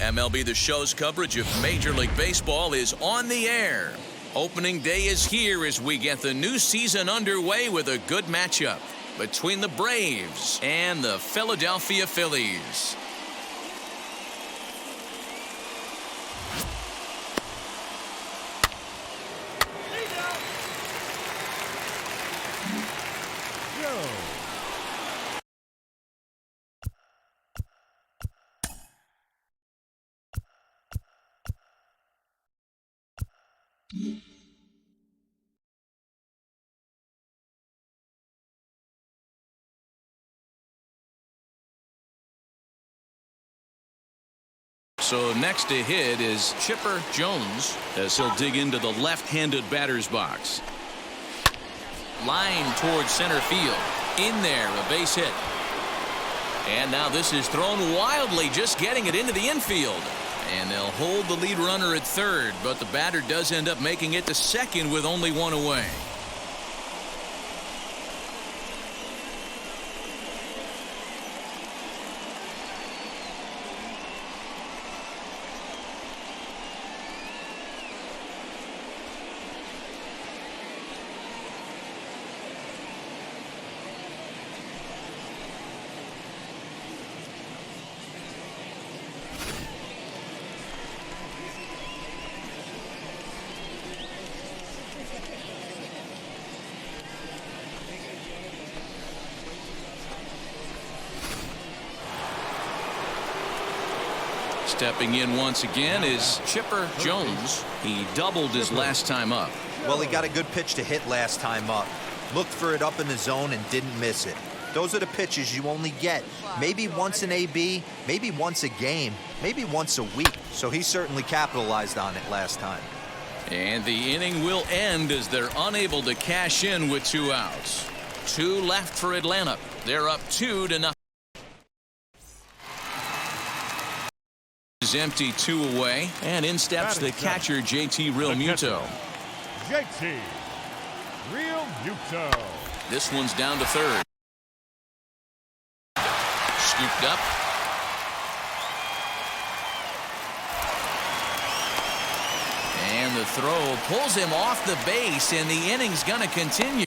MLB The Show's coverage of Major League Baseball is on the air. Opening day is here as we get the new season underway with a good matchup between the Braves and the Philadelphia Phillies. So next to hit is Chipper Jones as he'll dig into the left-handed batter's box. Line towards center field. In there, a base hit. And now this is thrown wildly, just getting it into the infield. And they'll hold the lead runner at third, but the batter does end up making it to second with only one away. Stepping in once again is Chipper Jones. He doubled his last time up. Well, he got a good pitch to hit last time up. Looked for it up in the zone and didn't miss it. Those are the pitches you only get maybe once in AB, maybe once a game, maybe once a week. So he certainly capitalized on it last time. And the inning will end as they're unable to cash in with 2 outs. 2 left for Atlanta. They're up 2-0. Is empty, 2 away, and in steps the catcher JT Realmuto. JT Realmuto. This one's down to third. Scooped up. And the throw pulls him off the base, and the inning's going to continue.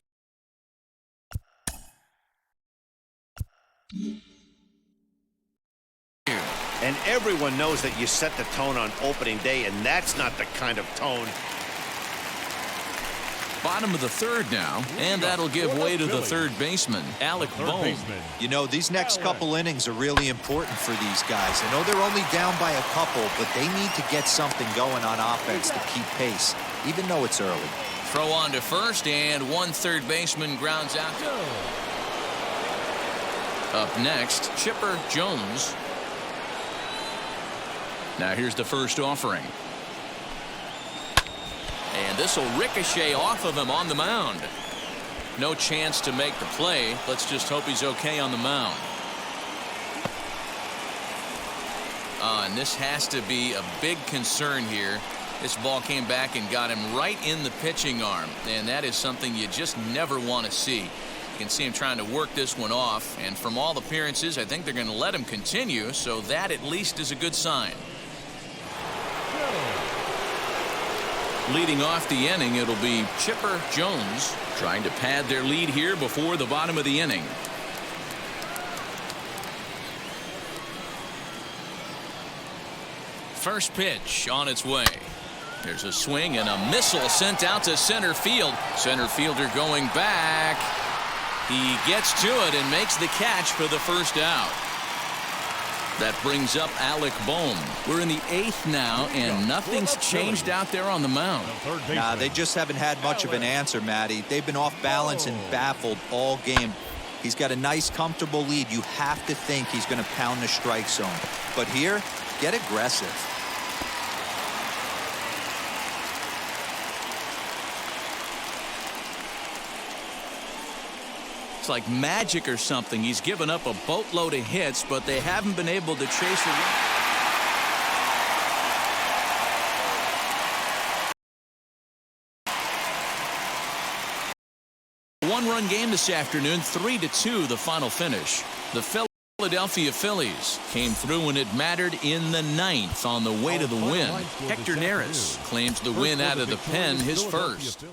And everyone knows that you set the tone on opening day, and that's not the kind of tone. Bottom of the third now, and that'll give way to the third baseman, Alec Bohm. You know, these next couple innings are really important for these guys. I know they're only down by a couple, but they need to get something going on offense to keep pace, even though it's early. Throw on to first, and one third baseman grounds out. Up next, Chipper Jones. Now here's the first offering. And this will ricochet off of him on the mound. No chance to make the play. Let's just hope he's okay on the mound. And this has to be a big concern here. This ball came back and got him right in the pitching arm. And that is something you just never want to see. You can see him trying to work this one off. And from all appearances, I think they're going to let him continue. So that at least is a good sign. Leading off the inning, it'll be Chipper Jones trying to pad their lead here before the bottom of the inning. First pitch on its way. There's a swing and a missile sent out to center field. Center fielder going back. He gets to it and makes the catch for the first out. That brings up Alec Bohm. We're in the 8th now, and nothing's changed out there on the mound. Nah, they just haven't had much of an answer, Matty. They've been off balance and baffled all game. He's got a nice, comfortable lead. You have to think he's going to pound the strike zone. But here, get aggressive. It's like magic or something. He's given up a boatload of hits, but they haven't been able to chase a run. One-run game this afternoon, 3-2 the final finish. The Phillies Philadelphia Phillies came through when it mattered in the ninth on the way to the win. Hector Neris claims the win out of the pen, his first.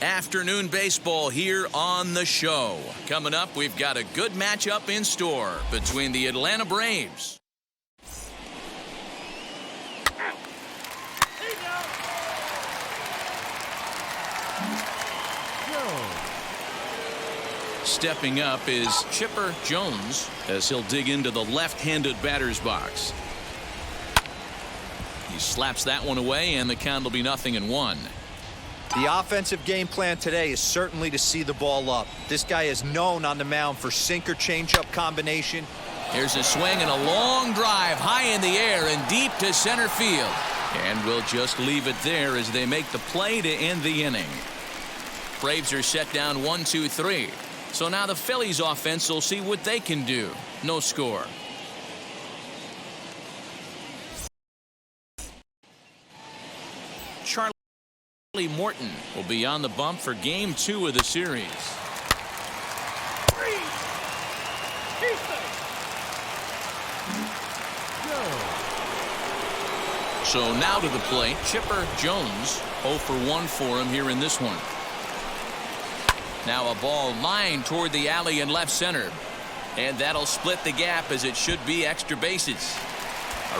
Afternoon baseball here on the show. Coming up, we've got a good matchup in store between the Atlanta Braves stepping up is Chipper Jones as he'll dig into the left-handed batter's box. He slaps that one away, and the count will be 0-1. The offensive game plan today is certainly to see the ball up. This guy is known on the mound for sinker changeup combination. Here's a swing and a long drive high in the air and deep to center field. And we'll just leave it there as they make the play to end the inning. Braves are set down 1-2-3. So now the Phillies offense will see what they can do. No score. Charlie Morton will be on the bump for game 2 of the series. So now to the plate, Chipper Jones. 0 for 1 for him here in this one. Now a ball lined toward the alley in left center. And that'll split the gap as it should be extra bases.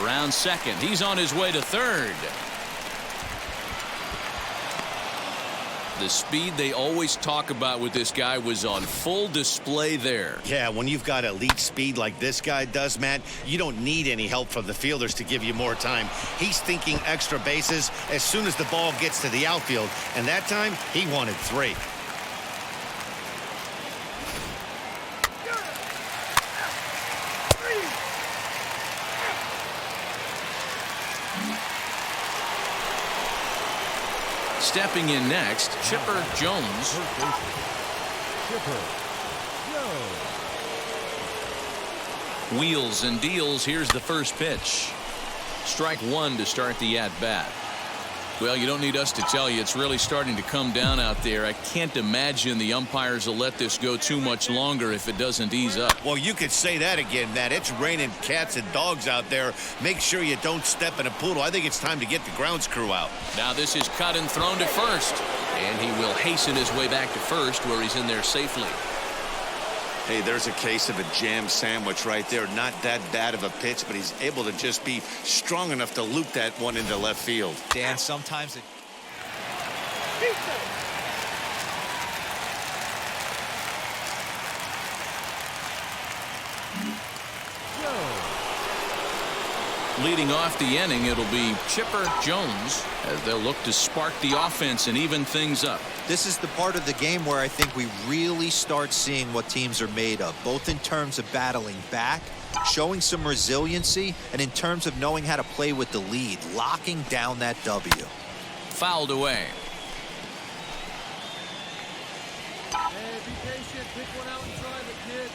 Around second. He's on his way to third. The speed they always talk about with this guy was on full display there. Yeah, when you've got elite speed like this guy does, Matt, you don't need any help from the fielders to give you more time. He's thinking extra bases as soon as the ball gets to the outfield, and that time he wanted 3. Stepping in next, Chipper Jones. Wheels and deals. Here's the first pitch. Strike 1 to start the at-bat. Well, you don't need us to tell you it's really starting to come down out there. I can't imagine the umpires will let this go too much longer if it doesn't ease up. Well, you could say that again, Matt. It's raining cats and dogs out there. Make sure you don't step in a poodle. I think it's time to get the grounds crew out. Now this is cut and thrown to first. And he will hasten his way back to first where he's in there safely. Hey, there's a case of a jam sandwich right there. Not that bad of a pitch, but he's able to just be strong enough to loop that one into left field. Dan, sometimes it... Leading off the inning, it'll be Chipper Jones as they'll look to spark the offense and even things up. This is the part of the game where I think we really start seeing what teams are made of, both in terms of battling back, showing some resiliency, and in terms of knowing how to play with the lead, locking down that W. Fouled away. Hey, be patient. Pick one out and drive it, kid.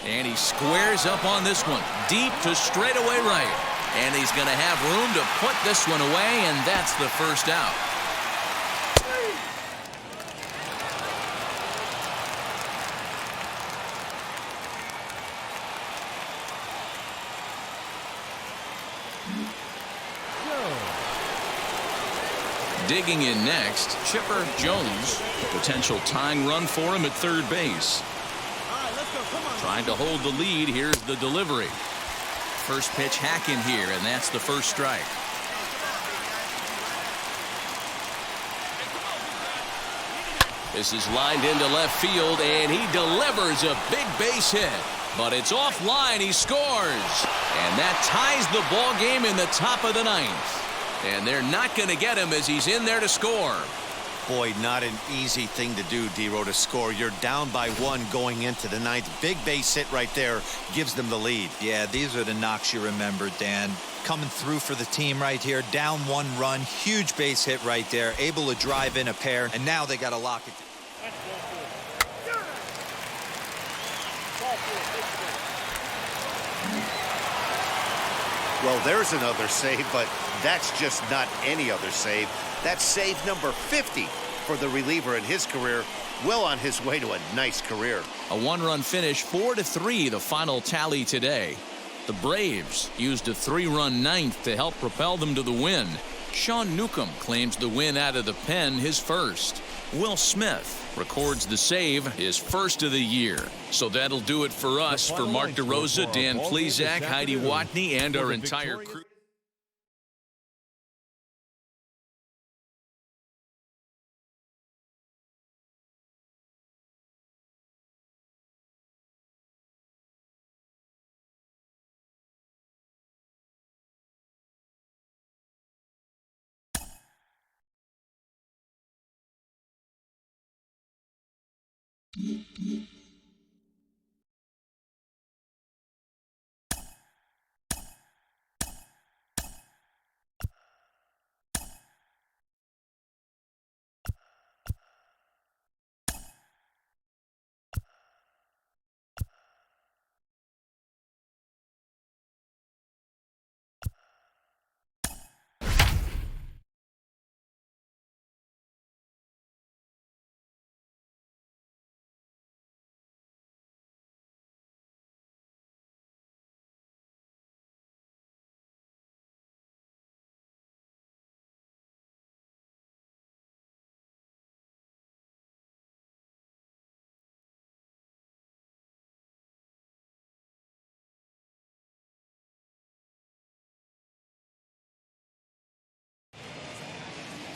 And he squares up on this one. Deep to straightaway right. And he's going to have room to put this one away, and that's the first out. Digging in next, Chipper Jones. Potential tying run for him at third base. Trying to hold the lead. Here's the delivery. First pitch hacking here, and that's the first strike. This is lined into left field, and he delivers a big base hit. But it's offline. He scores. And that ties the ball game in the top of the ninth. And they're not going to get him as he's in there to score. Boy, not an easy thing to do, D-Row, to score. You're down by one going into the ninth. Big base hit right there gives them the lead. Yeah, these are the knocks you remember, Dan. Coming through for the team right here. Down one run. Huge base hit right there. Able to drive in a pair. And now they got to lock it. Well, there's another save, but that's just not any other save. That's save number 50 for the reliever in his career. Well on his way to a nice career. A one-run finish, 4-3, the final tally today. The Braves used a three-run ninth to help propel them to the win. Sean Newcomb claims the win out of the pen, his first. Will Smith records the save, his first of the year. So that'll do it for us. For Mark DeRosa, Dan Plezak, Heidi Watney, and our entire crew.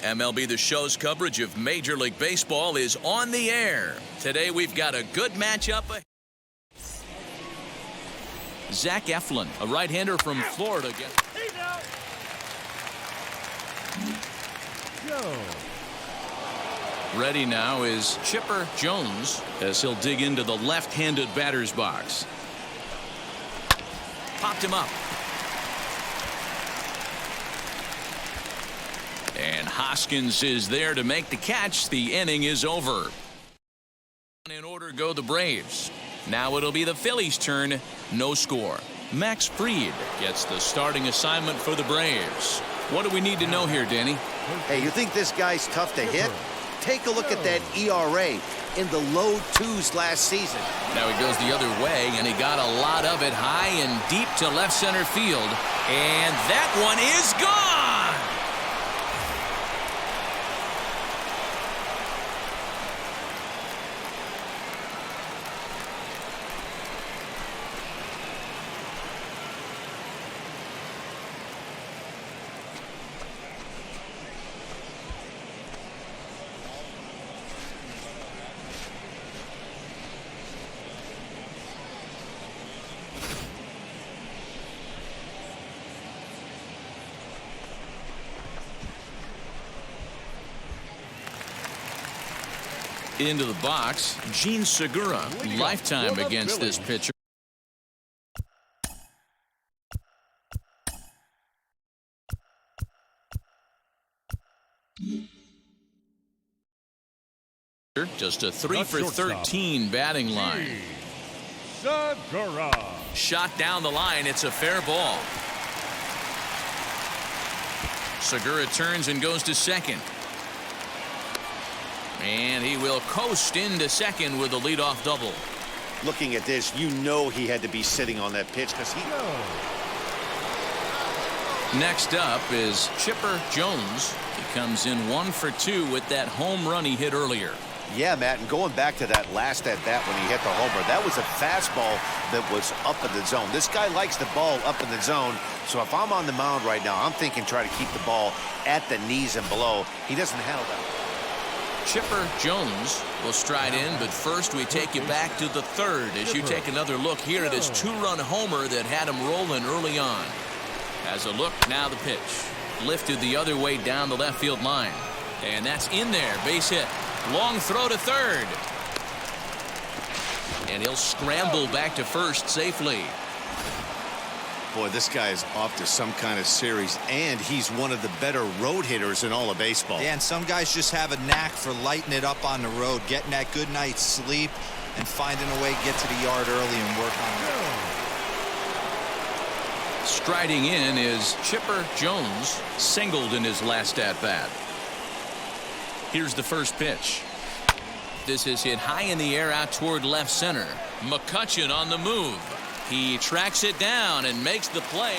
MLB The Show's coverage of Major League Baseball is on the air. Today we've got a good matchup. Zach Eflin, a right-hander from Florida. Ready now is Chipper Jones as he'll dig into the left-handed batter's box. Popped him up. And Hoskins is there to make the catch. The inning is over. In order go the Braves. Now it'll be the Phillies' turn. No score. Max Fried gets the starting assignment for the Braves. What do we need to know here, Danny? Hey, you think this guy's tough to hit? Take a look at that ERA in the low twos last season. Now he goes the other way, and he got a lot of it high and deep to left center field. And that one is gone! Into the box, Gene Segura, lifetime against this pitcher. Just a 3 for 13 batting line. Segura. Shot down the line. It's a fair ball. Segura turns and goes to second. And he will coast into second with a leadoff double. Looking at this, you know he had to be sitting on that pitch because he... Next up is Chipper Jones. He comes in 1 for 2 with that home run he hit earlier. Yeah, Matt, and going back to that last at-bat when he hit the homer, that was a fastball that was up in the zone. This guy likes the ball up in the zone, so if I'm on the mound right now, I'm thinking try to keep the ball at the knees and below. He doesn't handle that. Chipper Jones will stride in, but first we take you back to the third as you take another look here at his 2-run homer that had him rolling early on. As a look, now the pitch. Lifted the other way down the left field line. And that's in there, base hit. Long throw to third. And he'll scramble back to first safely. Boy, this guy is off to some kind of series, and he's one of the better road hitters in all of baseball. Yeah, and some guys just have a knack for lighting it up on the road, getting that good night's sleep, and finding a way to get to the yard early and work on it. Striding in is Chipper Jones, singled in his last at-bat. Here's the first pitch. This is hit high in the air out toward left center. McCutchen on the move. He tracks it down and makes the play.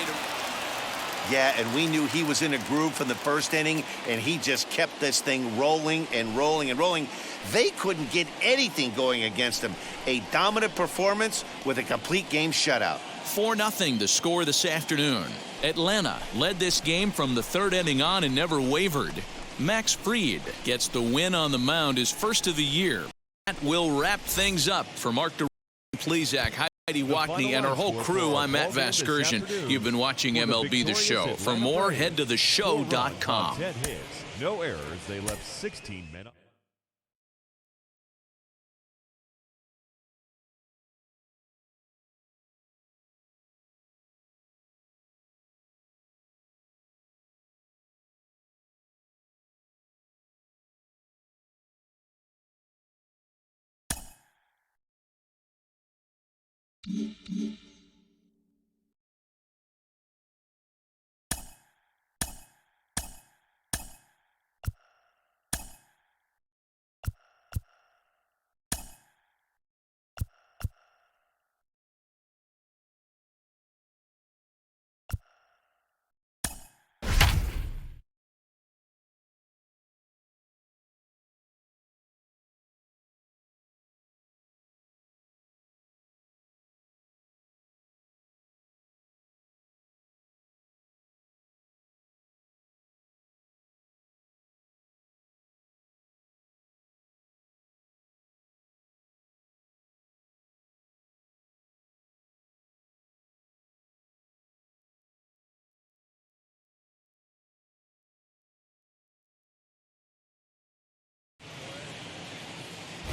Yeah, and we knew he was in a groove from the first inning, and he just kept this thing rolling and rolling and rolling. They couldn't get anything going against him. A dominant performance with a complete game shutout. 4-0 the score this afternoon. Atlanta led this game from the third inning on and never wavered. Max Fried gets the win on the mound, his first of the year. That will wrap things up. For Mark Plezak, Heidi Watney, and our whole crew, I'm Matt Vasgersian. You've been watching MLB The Show. For more, head to theshow.com. 10 hits, no errors. They left 16 men.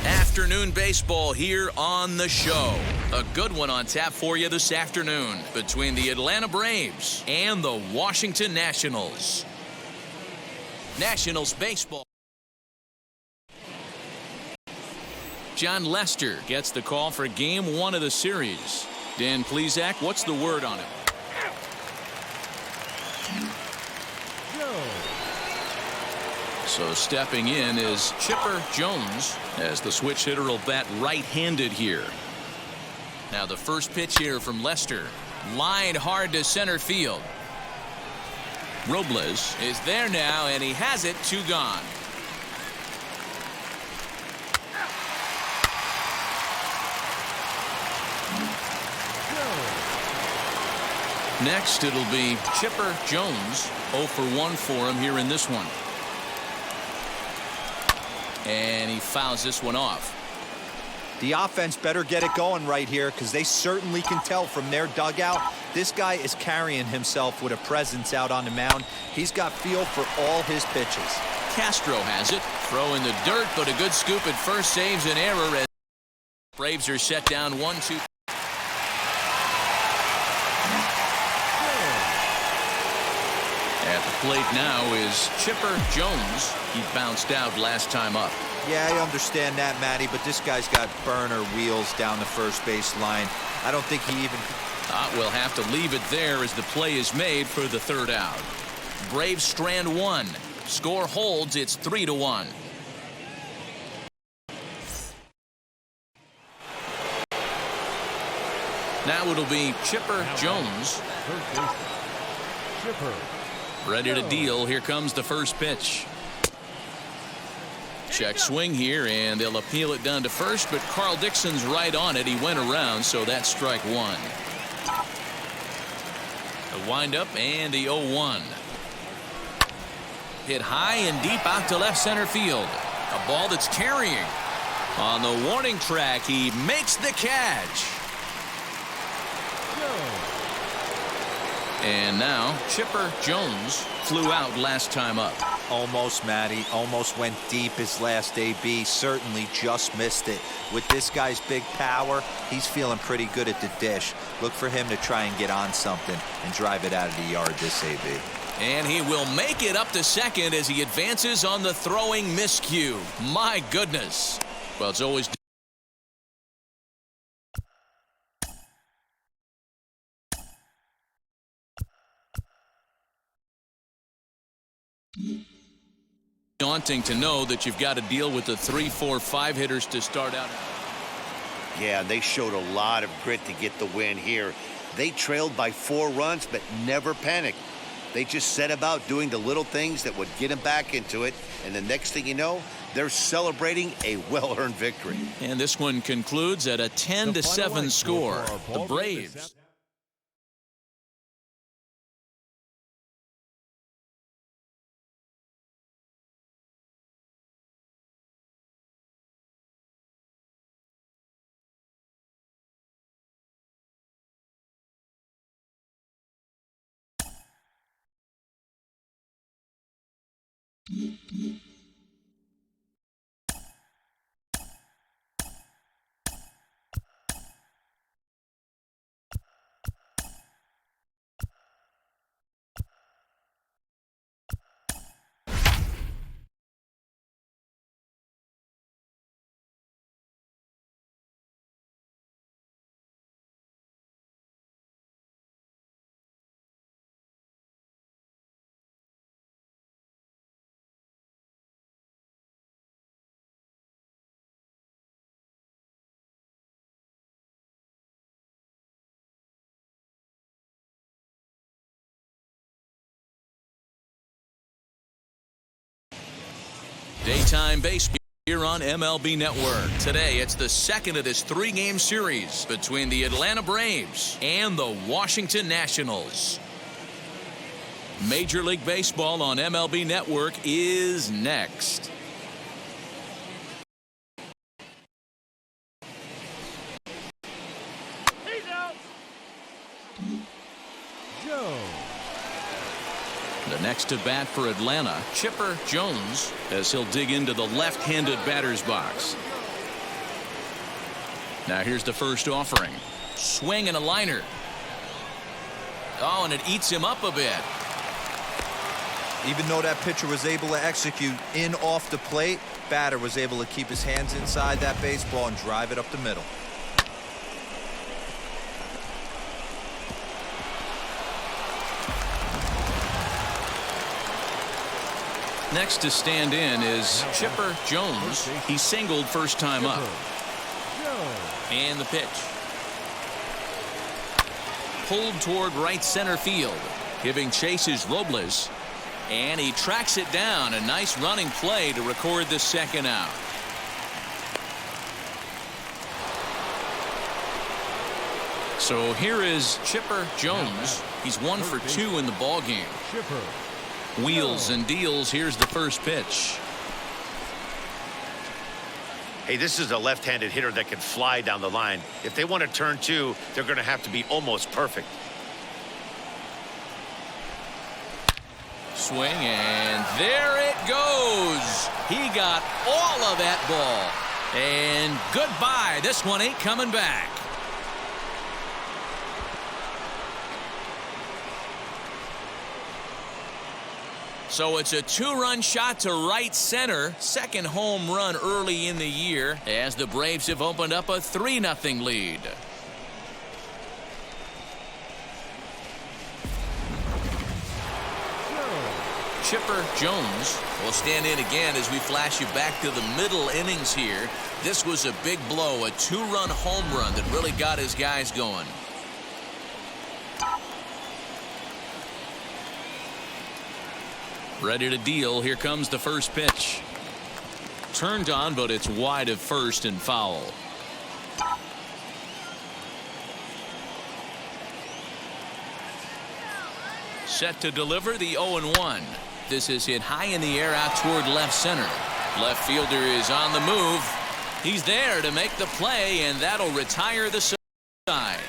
Afternoon baseball here on the show. A good one on tap for you this afternoon between the Atlanta Braves and the Washington Nationals. Nationals baseball. John Lester gets the call for game 1 of the series. Dan Plezak, what's the word on it? So stepping in is Chipper Jones, as the switch hitter will bat right-handed here. Now the first pitch here from Lester. Lined hard to center field. Robles is there now, and he has it. 2 gone. Next, it'll be Chipper Jones. 0 for 1 for him here in this one. And he fouls this one off. The offense better get it going right here, because they certainly can tell from their dugout this guy is carrying himself with a presence out on the mound. He's got feel for all his pitches. Castro has it. Throw in the dirt, but a good scoop at first saves an error as Braves are set down 1-2. At the plate now is Chipper Jones. He bounced out last time up. Yeah, I understand that, Matty, but this guy's got burner wheels down the first base line. I don't think he even... We'll have to leave it there as the play is made for the third out. Braves strand 1. Score holds. It's 3-1. Now it'll be Chipper Jones. Third baseman, Chipper Ready to deal. Here comes the first pitch. Check swing here, and they'll appeal it down to first, but Carl Dixon's right on it. He went around, so that's strike one. The windup and the 0-1. Hit high and deep out to left center field. A ball that's carrying. On the warning track, he makes the catch. And now Chipper Jones flew out last time up. Almost, Matty. Almost went deep his last AB. Certainly just missed it. With this guy's big power, he's feeling pretty good at the dish. Look for him to try and get on something and drive it out of the yard this AB. And he will make it up to second as he advances on the throwing miscue. My goodness. Well, it's always daunting to know that you've got to deal with the 3, 4, 5 hitters to start out. Yeah, they showed a lot of grit to get the win here. They trailed by 4 runs, but never panicked. They just set about doing the little things that would get them back into it. And the next thing you know, they're celebrating a well-earned victory. And this one concludes at a 10-7 score. The Braves. Daytime baseball here on MLB Network. Today, it's the second of this 3-game series between the Atlanta Braves and the Washington Nationals. Major League Baseball on MLB Network is next. He's out. Joe. The next to bat for Atlanta, Chipper Jones, as he'll dig into the left-handed batter's box. Now here's the first offering. Swing and a liner. Oh, and it eats him up a bit. Even though that pitcher was able to execute in off the plate, batter was able to keep his hands inside that baseball and drive it up the middle. Next to stand in is Chipper Jones. He singled first time up. And the pitch. Pulled toward right center field. Giving chase is Robles. And he tracks it down. A nice running play to record the second out. So here is Chipper Jones. He's 1 for 2 in the ball game. Wheels and deals. Here's the first pitch. Hey, this is a left-handed hitter that can fly down the line. If they want to turn 2, they're going to have to be almost perfect. Swing, and there it goes. He got all of that ball. And goodbye. This one ain't coming back. So it's a 2-run shot to right center. Second home run early in the year as the Braves have opened up a 3-0 lead. Chipper Jones will stand in again as we flash you back to the middle innings here. This was a big blow, a 2-run home run that really got his guys going. Ready to deal. Here comes the first pitch. Turned on, but it's wide of first and foul. Set to deliver the 0-1. This is hit high in the air out toward left center. Left fielder is on the move. He's there to make the play, and that'll retire the side.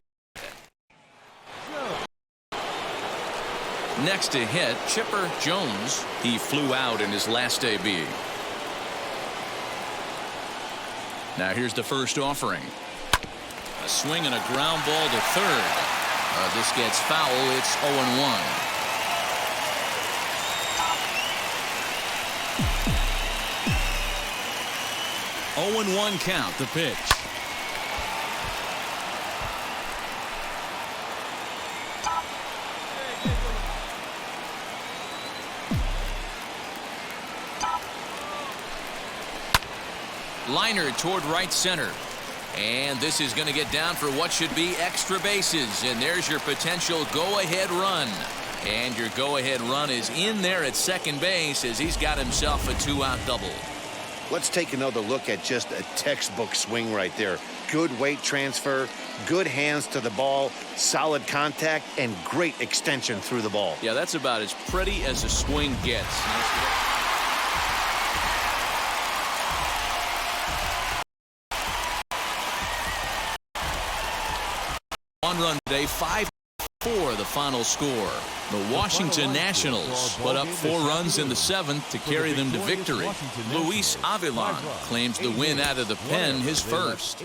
Next to hit, Chipper Jones. He flew out in his last AB. Now here's the first offering. A swing and a ground ball to third. This gets foul. It's 0-1. 0-1 count, the pitch. Liner toward right center. And this is going to get down for what should be extra bases. And there's your potential go-ahead run. And your go-ahead run is in there at second base as he's got himself a 2-out double. Let's take another look at just a textbook swing right there. Good weight transfer, good hands to the ball, solid contact, and great extension through the ball. Yeah, that's about as pretty as a swing gets. One run today, 5-4 the final score. The Washington Nationals put up 4 runs in the 7th to carry them to victory. Luis Avilan claims the win out of the pen, his first.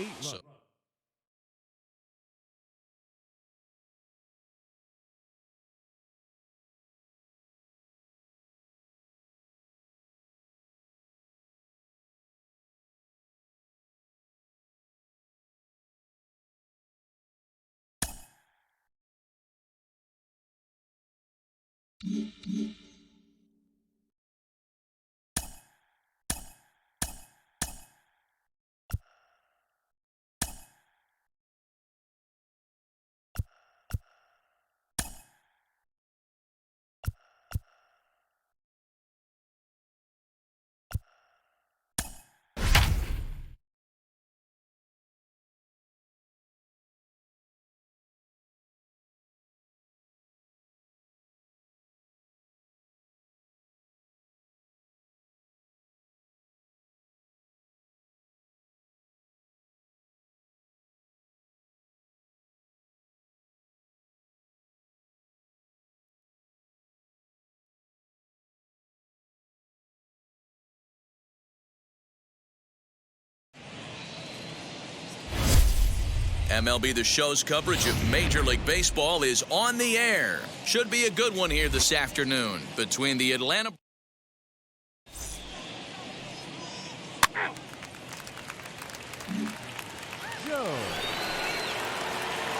MLB The Show's coverage of Major League Baseball is on the air. Should be a good one here this afternoon between the Atlanta.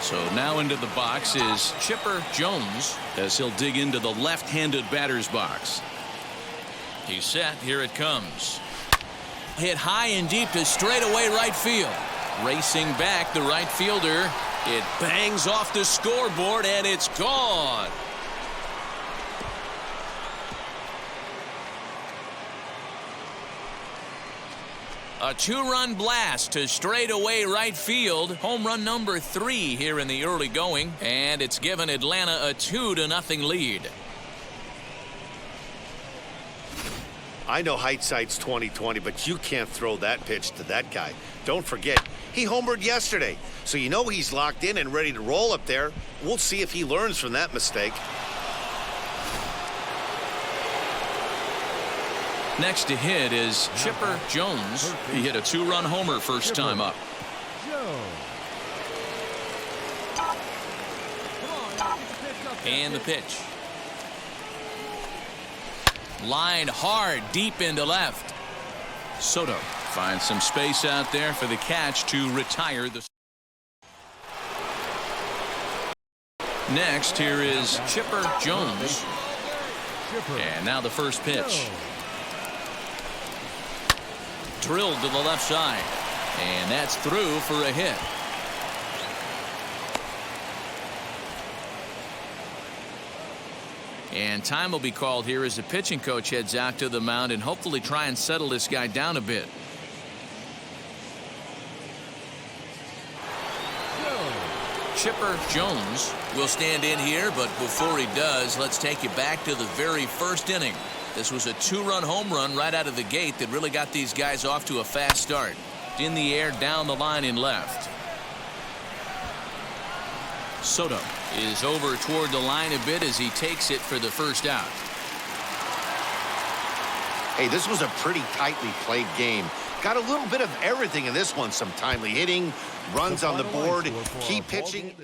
So now into the box is Chipper Jones as he'll dig into the left-handed batter's box. He's set. Here it comes. Hit high and deep to straightaway right field. Racing back, the right fielder. It bangs off the scoreboard, and it's gone. A 2-run blast to straightaway right field. Home run number 3 here in the early going, and it's given Atlanta a 2-0 lead. I know hindsight's 20/20, but you can't throw that pitch to that guy. Don't forget, he homered yesterday, so you know he's locked in and ready to roll up there. We'll see if he learns from that mistake. Next to hit is Chipper Jones. He hit a 2-run homer first time up. And the pitch. Lined hard deep into left. Soto finds some space out there for the catch to retire the. Next, here is Chipper Jones. And now the first pitch. Drilled to the left side. And that's through for a hit. And time will be called here as the pitching coach heads out to the mound and hopefully try and settle this guy down a bit. Chipper Jones will stand in here, but before he does, let's take you back to the very first inning. This was a 2-run home run right out of the gate that really got these guys off to a fast start. In the air, down the line in left. Soto is over toward the line a bit as he takes it for the first out. Hey, this was a pretty tightly played game. Got a little bit of everything in this one. Some timely hitting, runs on the board, key pitching.